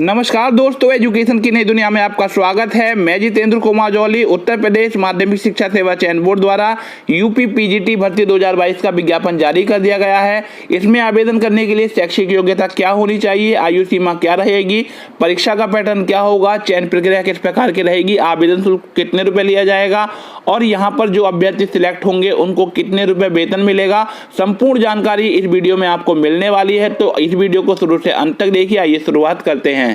नमस्कार दोस्तों, एजुकेशन की नई दुनिया में आपका स्वागत है। मैं जितेंद्र कुमार जौली उत्तर प्रदेश माध्यमिक शिक्षा सेवा चयन बोर्ड द्वारा यूपी पीजीटी भर्ती 2022 का विज्ञापन जारी कर दिया गया है। इसमें आवेदन करने के लिए शैक्षिक योग्यता क्या होनी चाहिए, आयु सीमा क्या रहेगी, परीक्षा का पैटर्न क्या होगा, चयन प्रक्रिया किस प्रकार की रहेगी, आवेदन शुल्क कितने रुपए लिया जाएगा और यहाँ पर जो अभ्यर्थी सिलेक्ट होंगे उनको कितने रुपए वेतन मिलेगा, संपूर्ण जानकारी इस वीडियो में आपको मिलने वाली है। तो इस वीडियो को शुरू से अंत तक देखिए। आइए शुरुआत करते हैं।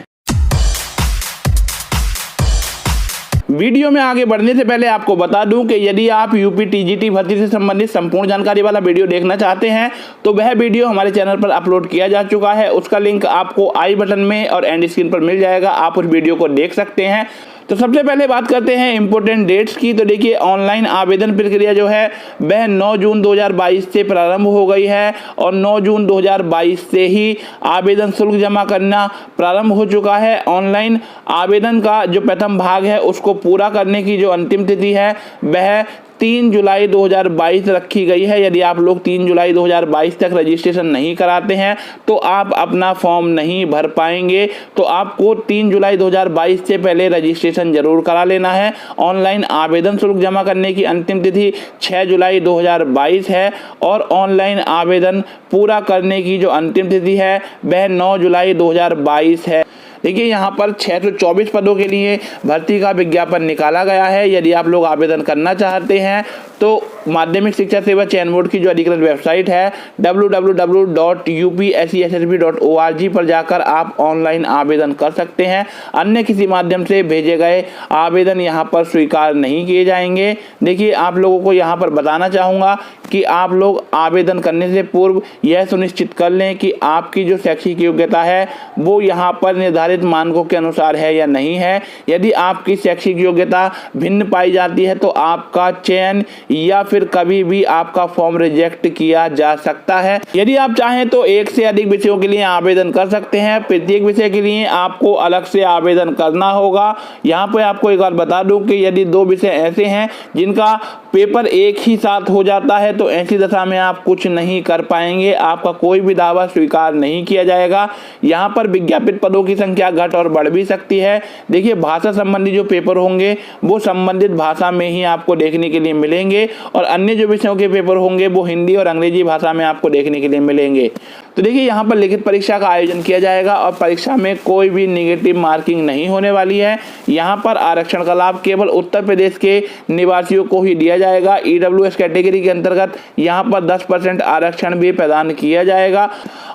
वीडियो में आगे बढ़ने से पहले आपको बता दूं कि यदि आप यूपी टीजीटी भर्ती से संबंधित संपूर्ण जानकारी वाला वीडियो देखना चाहते हैं तो वह वीडियो हमारे चैनल पर अपलोड किया जा चुका है। उसका लिंक आपको आई बटन में और एंड स्क्रीन पर मिल जाएगा, आप उस वीडियो को देख सकते हैं। तो सबसे पहले बात करते हैं इंपॉर्टेंट डेट्स की। तो देखिए, ऑनलाइन आवेदन प्रक्रिया जो है वह 9 जून 2022 से प्रारंभ हो गई है और 9 जून 2022 से ही आवेदन शुल्क जमा करना प्रारंभ हो चुका है। ऑनलाइन आवेदन का जो प्रथम भाग है उसको पूरा करने की जो अंतिम तिथि है वह 3 जुलाई 2022 रखी गई है। यदि आप लोग 3 जुलाई 2022 तक रजिस्ट्रेशन नहीं कराते हैं तो आप अपना फॉर्म नहीं भर पाएंगे। तो आपको 3 जुलाई 2022 से पहले रजिस्ट्रेशन जरूर करा लेना है। ऑनलाइन आवेदन शुल्क जमा करने की अंतिम तिथि 6 जुलाई 2022 है और ऑनलाइन आवेदन पूरा करने की जो अंतिम तिथि है वह 9 जुलाई 2022 है। देखिए, यहाँ पर 624 पदों के लिए भर्ती का विज्ञापन निकाला गया है। यदि आप लोग आवेदन करना चाहते हैं तो माध्यमिक शिक्षा सेवा चयन बोर्ड की जो अधिकृत वेबसाइट है www.upscssb.org पर जाकर आप ऑनलाइन आवेदन कर सकते हैं। अन्य किसी माध्यम से भेजे गए आवेदन यहाँ पर स्वीकार नहीं किए जाएंगे। देखिए, आप लोगों को यहाँ पर बताना चाहूँगा कि आप लोग आवेदन करने से पूर्व यह सुनिश्चित कर लें कि आपकी जो शैक्षिक योग्यता है वो यहाँ पर निर्धारित मानकों के अनुसार है या नहीं है। यदि आपकी शैक्षिक योग्यता भिन्न पाई जाती है तो आपका चयन या फिर कभी भी आपका फॉर्म रिजेक्ट किया जा सकता है। यदि आप चाहें तो एक से अधिक विषयों के लिए आवेदन कर सकते हैं। प्रत्येक विषय के लिए आपको अलग से आवेदन करना होगा। यहाँ पे आपको एक बार बता दूं कि यदि 2 विषय ऐसे हैं जिनका पेपर एक ही साथ हो जाता है तो ऐसी दशा में आप कुछ नहीं कर पाएंगे, आपका कोई भी दावा स्वीकार नहीं किया जाएगा। यहाँ पर विज्ञापित पदों की संख्या घट और बढ़ भी सकती है। देखिए, भाषा संबंधी जो पेपर होंगे वो संबंधित भाषा में ही आपको देखने के लिए मिलेंगे और अन्य जो विषयों के पेपर होंगे वो हिंदी और अंग्रेजी भाषा में आपको देखने के लिए मिलेंगे। तो देखिए, यहाँ पर लिखित परीक्षा का आयोजन किया जाएगा और परीक्षा में कोई भी नेगेटिव मार्किंग नहीं होने वाली है। यहाँ पर आरक्षण का लाभ केवल उत्तर प्रदेश के निवासियों को ही दिया जाएगा। ईडब्ल्यूएस कैटेगरी के अंतर्गत यहाँ पर 10% आरक्षण भी प्रदान किया जाएगा।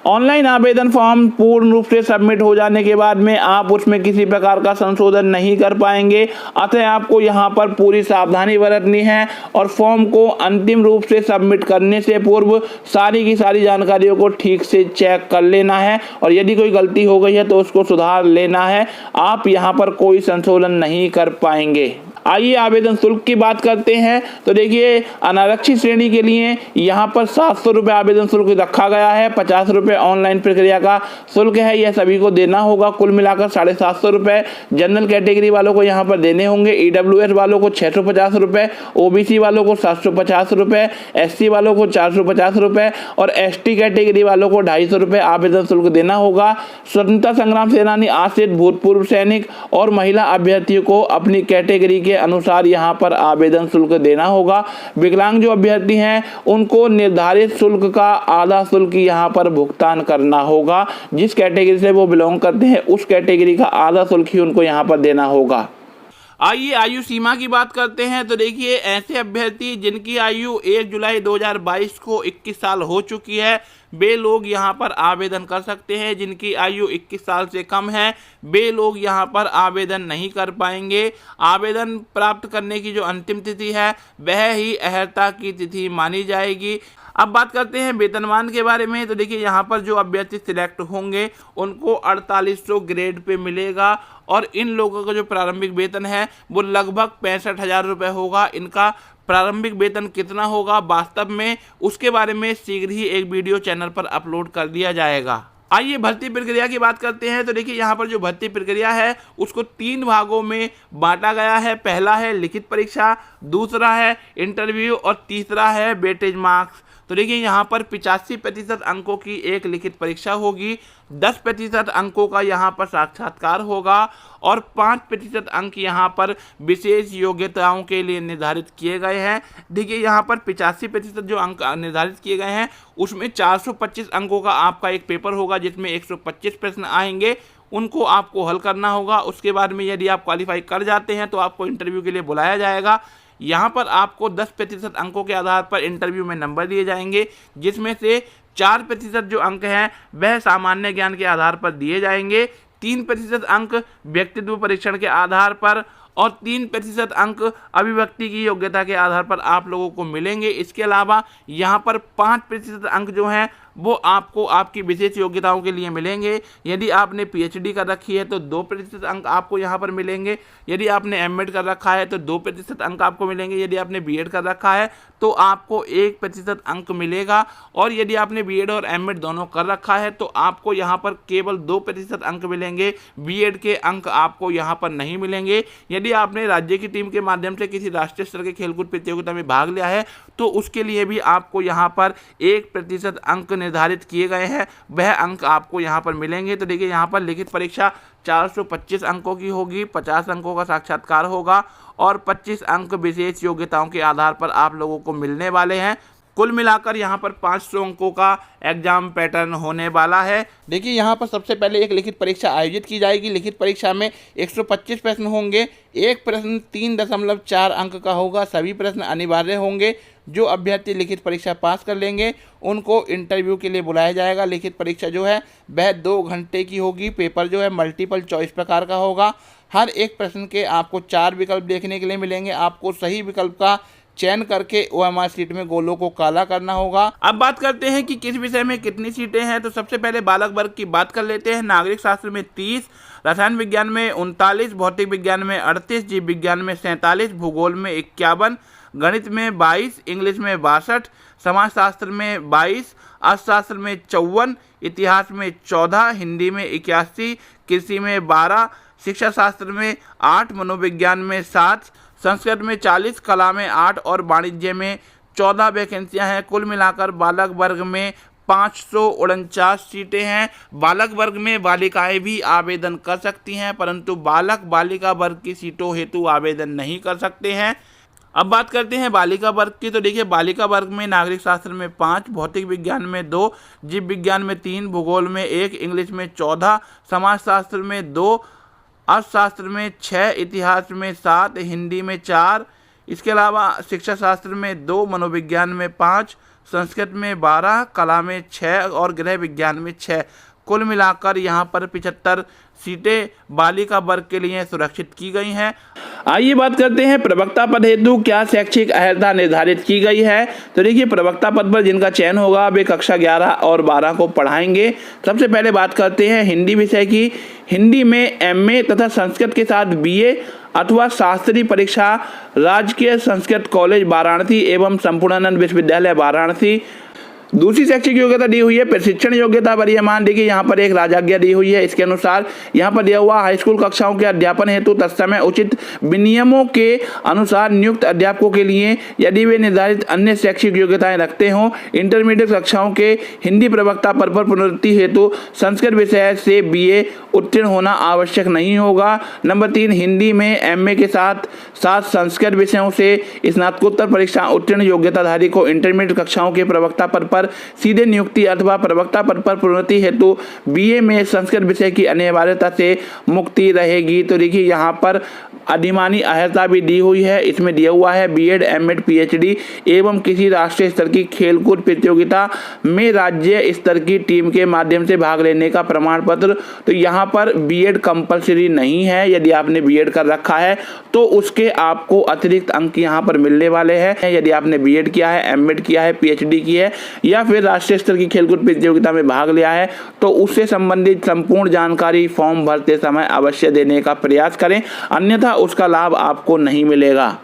ऑनलाइन आवेदन फॉर्म पूर्ण रूप से सबमिट हो जाने के बाद में आप उसमें किसी प्रकार का संशोधन नहीं कर पाएंगे। अतः आपको यहाँ पर पूरी सावधानी बरतनी है और फॉर्म को अंतिम रूप से सबमिट करने से पूर्व सारी की सारी जानकारियों को ठीक से चेक कर लेना है और यदि कोई गलती हो गई है तो उसको सुधार लेना है। आप यहाँ पर कोई संशोधन नहीं कर पाएंगे। आइए आवेदन शुल्क की बात करते हैं। तो देखिए, अनारक्षित श्रेणी के लिए यहाँ पर 700 रुपये आवेदन शुल्क रखा गया है। 50 रुपये ऑनलाइन प्रक्रिया का शुल्क है, यह सभी को देना होगा। कुल मिलाकर 750 रुपये जनरल कैटेगरी वालों को यहाँ पर देने होंगे। ईडब्ल्यूएस वालों को 650 रुपये, ओबीसी वालों को 750 रुपये, एससी वालों को 450 रुपये और एसटी कैटेगरी वालों को 250 रुपये आवेदन शुल्क देना होगा। स्वतंत्रता संग्राम सेनानी, आश्रित, भूतपूर्व सैनिक और महिला अभ्यर्थियों को अपनी कैटेगरी के अनुसार यहाँ पर आवेदन शुल्क देना होगा। विकलांग जो अभ्यर्थी हैं उनको निर्धारित शुल्क का आधा शुल्क यहाँ पर भुगतान करना होगा। जिस कैटेगरी से वो बिलोंग करते हैं उस कैटेगरी का आधा शुल्क ही उनको यहाँ पर देना होगा। आइए आयु सीमा की बात करते हैं। तो देखिए, ऐसे अभ्यर्थी जिनकी आयु 1 जुलाई 2022 को 21 साल हो चुकी है वे लोग यहाँ पर आवेदन कर सकते हैं। जिनकी आयु 21 साल से कम है वे लोग यहाँ पर आवेदन नहीं कर पाएंगे। आवेदन प्राप्त करने की जो अंतिम तिथि है वह ही अहर्ता की तिथि मानी जाएगी। अब बात करते हैं वेतनमान के बारे में। तो देखिए, यहाँ पर जो अभ्यर्थी सिलेक्ट होंगे उनको 4800 ग्रेड पे मिलेगा और इन लोगों का जो प्रारंभिक वेतन है वो लगभग 65,000 रुपये होगा। इनका प्रारंभिक वेतन कितना होगा वास्तव में उसके बारे में शीघ्र ही एक वीडियो चैनल पर अपलोड कर दिया जाएगा। आइए भर्ती प्रक्रिया की बात करते हैं। तो देखिए, यहाँ पर जो भर्ती प्रक्रिया है उसको 3 भागों में बांटा गया है। पहला है लिखित परीक्षा, दूसरा है इंटरव्यू और तीसरा है वेटेज मार्क्स। तो देखिए यहाँ पर 85% अंकों की एक लिखित परीक्षा होगी, 10% अंकों का यहाँ पर साक्षात्कार होगा और 5% अंक यहाँ पर विशेष योग्यताओं के लिए निर्धारित किए गए हैं। देखिए यहाँ पर 85% जो अंक निर्धारित किए गए हैं उसमें 425 अंकों का आपका एक पेपर होगा जिसमें 125 प्रश्न आएंगे, उनको आपको हल करना होगा। उसके बाद में यदि आप क्वालिफाई कर जाते हैं तो आपको इंटरव्यू के लिए बुलाया जाएगा। यहाँ पर आपको 10% अंकों के आधार पर इंटरव्यू में नंबर दिए जाएंगे, जिसमें से 4% जो अंक हैं वह सामान्य ज्ञान के आधार पर दिए जाएंगे, 3% अंक व्यक्तित्व परीक्षण के आधार पर और 3% अंक अभिव्यक्ति की योग्यता के आधार पर आप लोगों को मिलेंगे। इसके अलावा यहाँ पर 5% अंक जो हैं वो आपको आपकी विशेष योग्यताओं के लिए मिलेंगे। यदि आपने पीएचडी कर रखी है तो 2% अंक आपको यहाँ पर मिलेंगे, यदि आपने एमएड कर रखा है तो 2% अंक आपको मिलेंगे, यदि आपने बीएड कर रखा है तो आपको 1% अंक मिलेगा, और यदि आपने बीएड और एमएड दोनों कर रखा है तो आपको यहाँ पर केवल 2% अंक मिलेंगे, बीएड के अंक आपको यहाँ पर नहीं मिलेंगे। यदि आपने राज्य की टीम के माध्यम से किसी राष्ट्रीय स्तर के खेलकूद प्रतियोगिता में भाग लिया है तो उसके लिए भी आपको यहाँ पर 1% अंक निर्धारित किए गए हैं, वह अंक आपको यहाँ पर मिलेंगे। तो देखिए यहाँ पर लिखित परीक्षा 425 अंकों की होगी, 50 अंकों का साक्षात्कार होगा और 25 अंक विशेष योग्यताओं के आधार पर आप लोगों को मिलने वाले हैं। कुल मिलाकर यहाँ पर 500 अंकों का एग्जाम पैटर्न होने वाला है। देखिए यहाँ पर सबसे पहले एक लिखित परीक्षा आयोजित की जाएगी। लिखित परीक्षा में 125 प्रश्न होंगे, एक प्रश्न 3.4 अंक का होगा, सभी प्रश्न अनिवार्य होंगे। जो अभ्यर्थी लिखित परीक्षा पास कर लेंगे उनको इंटरव्यू के लिए बुलाया जाएगा। लिखित परीक्षा जो है वह 2 घंटे की होगी। पेपर जो है मल्टीपल चॉइस प्रकार का होगा। हर एक प्रश्न के आपको 4 विकल्प देखने के लिए मिलेंगे। आपको सही विकल्प का चयन करके ओएमआर सीट में गोलों को काला करना होगा। अब बात करते हैं कि किस विषय में कितनी सीटें हैं। तो सबसे पहले बालक वर्ग की बात कर लेते हैं। नागरिक शास्त्र में 30, रसायन विज्ञान में 39, भौतिक विज्ञान में 38, जीव विज्ञान में 47, भूगोल में 51, गणित में 22, इंग्लिश में 62, समाजशास्त्र में 22, अर्थशास्त्र में 54, इतिहास में 14, हिंदी में 81, कृषि में 12, शिक्षा शास्त्र में 8, मनोविज्ञान में 7, संस्कृत में 40, कला में 8 और वाणिज्य में 14 वैकेंसियां हैं। कुल मिलाकर बालक वर्ग में 549 सीटें हैं। बालक वर्ग में बालिकाएं भी आवेदन कर सकती हैं, परंतु बालक बालिका वर्ग की सीटों हेतु आवेदन नहीं कर सकते हैं। अब बात करते हैं बालिका वर्ग की। तो देखिए बालिका वर्ग में नागरिक शास्त्र में 5, भौतिक विज्ञान में 2, जीव विज्ञान में 3, भूगोल में 1, इंग्लिश में 14, समाजशास्त्र में 2, अर्थशास्त्र में 6, इतिहास में 7, हिंदी में 4, इसके अलावा शिक्षा शास्त्र में 2, मनोविज्ञान में 5, संस्कृत में 12, कला में 6 और गृह विज्ञान में 6। कुल मिलाकर यहाँ पर 75 सीटें बालिका वर्ग के लिए सुरक्षित की गई हैं। आइए बात करते हैं प्रवक्ता पद हेतु क्या शैक्षिक अर्हता निर्धारित की गई है। तो देखिए प्रवक्ता पद पर जिनका चयन होगा वे कक्षा 11 और 12 को पढ़ाएंगे। सबसे पहले बात करते हैं हिंदी विषय की। हिंदी में एमए तथा संस्कृत के साथ बीए अथवा शास्त्री परीक्षा राजकीय संस्कृत कॉलेज वाराणसी एवं संपूर्णानंद विश्वविद्यालय वाराणसी। दूसरी शैक्षिक योग्यता दी हुई है प्रशिक्षण योग्यता वरीयमान। देखिए यहाँ पर एक राजाज्ञा दी हुई है। इसके अनुसार यहाँ पर दिया हुआ हाई स्कूल कक्षाओं के अध्यापन हेतु तत्समय उचित विनियमों के अनुसार नियुक्त अध्यापकों के लिए यदि वे निर्धारित अन्य शैक्षिक योग्यताएं रखते हों, इंटरमीडिएट कक्षाओं के हिंदी प्रवक्ता पद पर प्रोन्नति हेतु संस्कृत विषय से बीए उत्तीर्ण होना आवश्यक नहीं होगा। नंबर 3, हिंदी में एमए के साथ साथ संस्कृत विषयों से स्नातकोत्तर परीक्षा उत्तीर्ण योग्यताधारी को इंटरमीडिएट कक्षाओं के प्रवक्ता पद पर सीधे नियुक्ति अथवा प्रवक्ता पद पर प्रोन्नति हेतु बीए में संस्कृत विषय की अनिवार्यता से मुक्ति रहेगी। तो देखिए यहाँ पर अधिमानी अर्हता भी दी हुई है। इसमें दिया हुआ है बीएड, एमएड, पीएचडी एवं किसी राष्ट्रीय स्तर की खेलकूद प्रतियोगिता में राज्य स्तर की टीम के माध्यम से भाग लेने का प्रमाण पत्र। तो यहाँ पर बीएड कंपलसरी नहीं है। यदि आपने बीएड कर रखा है तो उसके आपको अतिरिक्त अंक यहाँ पर मिलने वाले हैं। यदि आपने बीएड किया है, एमएड किया है, पीएचडी की है या फिर राष्ट्रीय स्तर की खेलकूद प्रतियोगिता में भाग लिया है तो उससे संबंधित संपूर्ण जानकारी फॉर्म भरते समय अवश्य देने का प्रयास करें, अन्यथा उसका लाभ आपको नहीं मिलेगा।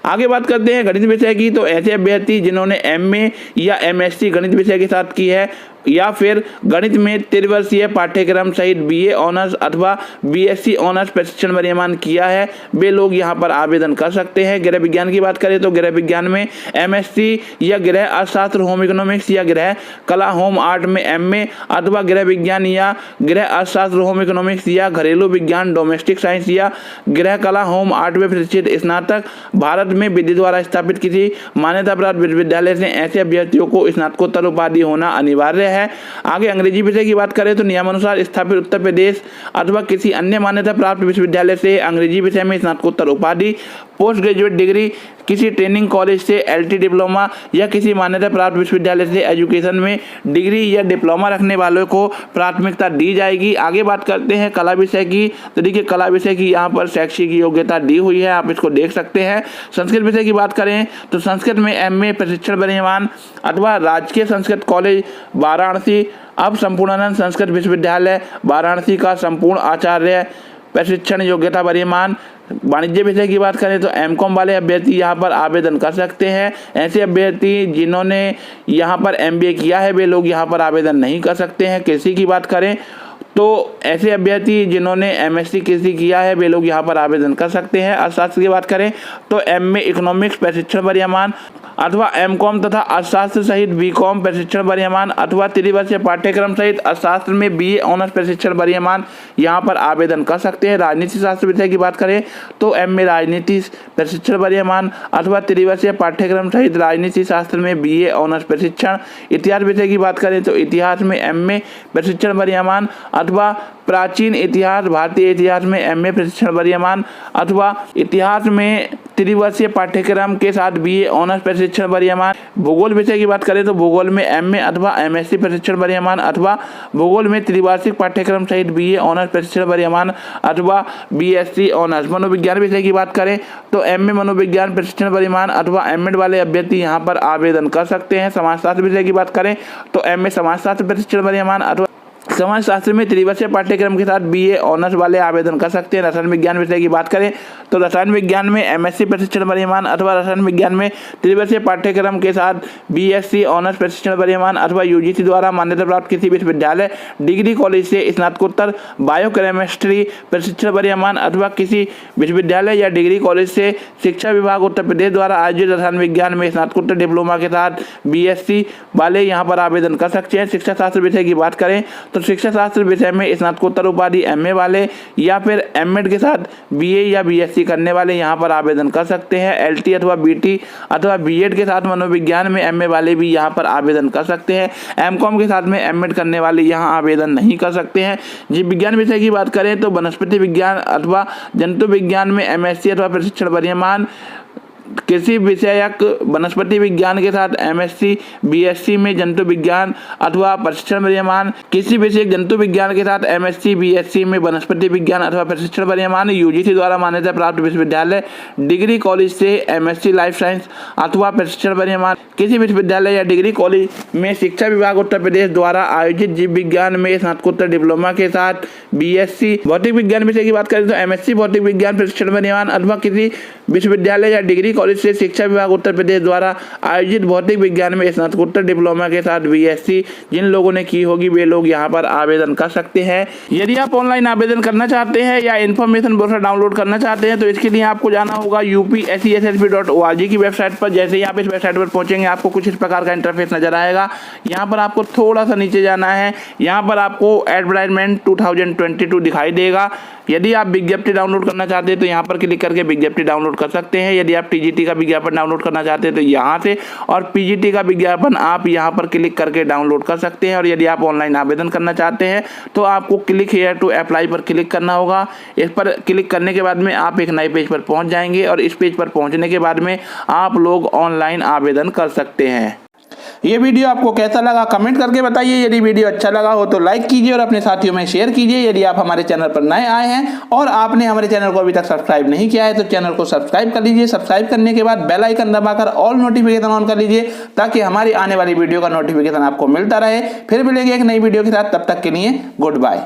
आगे बात करते हैं गणित विषय की। तो ऐसे अभ्यर्थी जिन्होंने एमए या एमएससी गणित विषय के साथ की है या फिर गणित में त्रिवर्षीय पाठ्यक्रम सहित बीए ऑनर्स अथवा बीएससी ऑनर्स प्रशिक्षण विद्यमान किया है वे लोग यहाँ पर आवेदन कर सकते हैं। गृह विज्ञान की बात करें तो गृह विज्ञान में एमएससी या गृह अर्थशास्त्र होम इकोनॉमिक्स या गृह कला होम आर्ट में एमए अथवा गृह विज्ञान या गृह अर्थशास्त्र होम इकोनॉमिक्स या घरेलू विज्ञान डोमेस्टिक साइंस या गृह कला होम आर्ट में प्रशिक्षित स्नातक भारत में विधि द्वारा स्थापित किसी मान्यता प्राप्त विश्वविद्यालय से ऐसे अभ्यर्थियों को स्नातकोत्तर उपाधि होना अनिवार्य है। आगे अंग्रेजी विषय की बात करें तो नियमानुसार स्थापित उत्तर प्रदेश अथवा किसी अन्य मान्यता प्राप्त विश्वविद्यालय से अंग्रेजी विषय में स्नातकोत्तर उपाधि, पोस्ट ग्रेजुएट डिग्री किसी ट्रेनिंग कॉलेज से एलटी डिप्लोमा या किसी मान्यता प्राप्त विश्वविद्यालय से एजुकेशन में डिग्री या डिप्लोमा रखने वालों को प्राथमिकता दी जाएगी। आगे बात करते हैं कला विषय की। तो देखिए कला विषय की यहाँ पर शैक्षिक योग्यता दी हुई है, आप इसको देख सकते हैं। संस्कृत विषय की बात करें तो संस्कृत में एमए प्रशिक्षण विद्यमान अथवा राजकीय संस्कृत कॉलेज वाराणसी अब संपूर्णानंद संस्कृत विश्वविद्यालय वाराणसी का संपूर्ण आचार्य प्रशिक्षण योग्यता विद्यमान। वाणिज्य विषय की बात करें तो एमकॉम वाले अभ्यर्थी यहाँ पर आवेदन कर सकते हैं। ऐसे अभ्यर्थी जिन्होंने यहाँ पर एमबीए किया है वे लोग यहाँ पर आवेदन नहीं कर सकते हैं। कृषि की बात करें तो ऐसे अभ्यर्थी जिन्होंने एमएससी कृषि किया है वे लोग यहाँ पर आवेदन कर सकते हैं। अर्थशास्त्र की बात करें तो एमए इकोनॉमिक्स प्रशिक्षण विद्यमान अथवा एमकॉम तथा अर्थशास्त्र सहित बीकॉम प्रशिक्षण विद्यमान अथवा त्रिवर्षीय पाठ्यक्रम सहित अर्थशास्त्र में बीए ऑनर्स प्रशिक्षण विद्यमान यहाँ पर आवेदन कर सकते हैं। राजनीति शास्त्र विषय की बात करें तो एमए राजनीति प्रशिक्षण विद्यमान अथवा त्रिवर्षीय पाठ्यक्रम सहित राजनीति शास्त्र में बीए ऑनर्स प्रशिक्षण। इतिहास विषय की बात करें तो इतिहास में एमए प्रशिक्षण विद्यमान अथवा प्राचीन इतिहास भारतीय इतिहास में एमए प्रशिक्षण विद्यमान अथवा इतिहास में त्रिवर्षीय पाठ्यक्रम के साथ बीए ऑनर्स प्रशिक्षण विद्यमान। भूगोल विषय की बात करें तो भूगोल में एमए अथवा एमएससी प्रशिक्षण विद्यमान अथवा भूगोल में त्रिवार्षिक पाठ्यक्रम सहित बीए ऑनर्स प्रशिक्षण विद्यमान अथवा बीएससी ऑनर्स। मनोविज्ञान विषय की बात करें तो एमए मनोविज्ञान प्रशिक्षण विद्यमान अथवा एमएड वाले अभ्यर्थी यहाँ पर आवेदन कर सकते हैं। समाजशास्त्र विषय की बात करें तो एमए समाजशास्त्र प्रशिक्षण विद्यमान अथवा समाजशास्त्र में त्रिवर्षीय पाठ्यक्रम के साथ बीए ऑनर्स वाले आवेदन कर सकते हैं। रसायन विज्ञान विषय की बात करें तो रसायन विज्ञान में एमएससी प्रशिक्षण विद्यमान अथवा रसायन विज्ञान में त्रिवर्षीय पाठ्यक्रम के साथ बीएससी ऑनर्स प्रशिक्षण विद्यमान अथवा यूजीसी द्वारा मान्यता प्राप्त किसी विश्वविद्यालय डिग्री कॉलेज से स्नातकोत्तर बायोकेमिस्ट्री प्रशिक्षण विद्यमान अथवा किसी विश्वविद्यालय या डिग्री कॉलेज से शिक्षा विभाग उत्तर प्रदेश द्वारा आयोजित रसायन विज्ञान में स्नातकोत्तर डिप्लोमा के साथ बीएससी वाले यहाँ पर आवेदन कर सकते हैं। शिक्षा शास्त्र विषय की बात करें तो शिक्षा शास्त्र विषय में स्नातकोत्तर उपाधि एमए वाले या फिर एमएड के साथ बीए या बीएससी करने वाले यहाँ पर आवेदन कर सकते हैं। एलटी अथवा बीटी अथवा बीएड के साथ मनोविज्ञान में एमए वाले भी यहाँ पर आवेदन कर सकते हैं। एमकॉम के साथ में एमएड करने वाले यहाँ आवेदन नहीं कर सकते हैं। जीव विज्ञान विषय की बात करें तो वनस्पति विज्ञान अथवा जंतु विज्ञान में एमएससी अथवा प्रशिक्षण विद्यमान। किसी विषयक वनस्पति विज्ञान के साथ एमएससी बीएससी में जंतु विज्ञान अथवा प्रशिक्षण विद्यमान। किसी विषयक जंतु विज्ञान के साथ एमएससी बीएससी में वनस्पति विज्ञान अथवा प्रशिक्षण विद्यमान। यूजीसी द्वारा मान्यता प्राप्त विश्वविद्यालय डिग्री कॉलेज से एमएससी लाइफ साइंस अथवा प्रशिक्षण विद्यमान। किसी विश्वविद्यालय या डिग्री कॉलेज में शिक्षा विभाग उत्तर प्रदेश द्वारा आयोजित जीव विज्ञान में स्नातकोत्तर डिप्लोमा के साथ बीएससी। भौतिक विज्ञान विषय की बात करें तो एमएससी भौतिक विज्ञान प्रशिक्षण विद्यमान अथवा किसी विश्वविद्यालय या डिग्री कॉलेज से शिक्षा विभाग उत्तर प्रदेश द्वारा आयोजित भौतिक विज्ञान में स्नातकोत्तर डिप्लोमा के साथ बीएससी जिन लोगों ने की होगी वे लोग यहाँ पर आवेदन कर सकते हैं। यदि आप ऑनलाइन आवेदन करना चाहते हैं या इन्फॉर्मेशन ब्रोशर डाउनलोड करना चाहते हैं तो इसके लिए आपको जाना होगा upscsp.org की वेबसाइट पर। जैसे ही आप इस वेबसाइट पर पहुंचेंगे आपको कुछ इस प्रकार का इंटरफेस नजर आएगा। यहाँ पर आपको थोड़ा सा नीचे जाना है, यहाँ पर आपको एडवर्टाइजमेंट 2022 दिखाई देगा। यदि आप विज्ञप्ति डाउनलोड करना चाहते हैं तो यहाँ पर क्लिक करके विज्ञप्ति डाउनलोड कर सकते हैं। यदि आप टीजीटी का विज्ञापन डाउनलोड करना चाहते हैं तो यहाँ से, और पीजीटी का विज्ञापन आप यहाँ पर क्लिक करके डाउनलोड कर सकते हैं। और यदि आप ऑनलाइन आवेदन करना चाहते हैं तो आपको क्लिक हियर टू अप्लाई पर क्लिक करना होगा। इस पर क्लिक करने के बाद में आप एक नए पेज पर पहुँच जाएंगे और इस पेज पर पहुँचने के बाद में आप लोग ऑनलाइन आवेदन कर सकते हैं। ये वीडियो आपको कैसा लगा कमेंट करके बताइए। यदि वीडियो अच्छा लगा हो तो लाइक कीजिए और अपने साथियों में शेयर कीजिए। यदि आप हमारे चैनल पर नए आए हैं और आपने हमारे चैनल को अभी तक सब्सक्राइब नहीं किया है तो चैनल को सब्सक्राइब कर लीजिए। सब्सक्राइब करने के बाद बेल आइकन दबाकर ऑल नोटिफिकेशन ऑन कर लीजिए ताकि हमारी आने वाली वीडियो का नोटिफिकेशन आपको मिलता रहे। फिर मिलेंगे एक नई वीडियो के साथ, तब तक के लिए गुड बाय।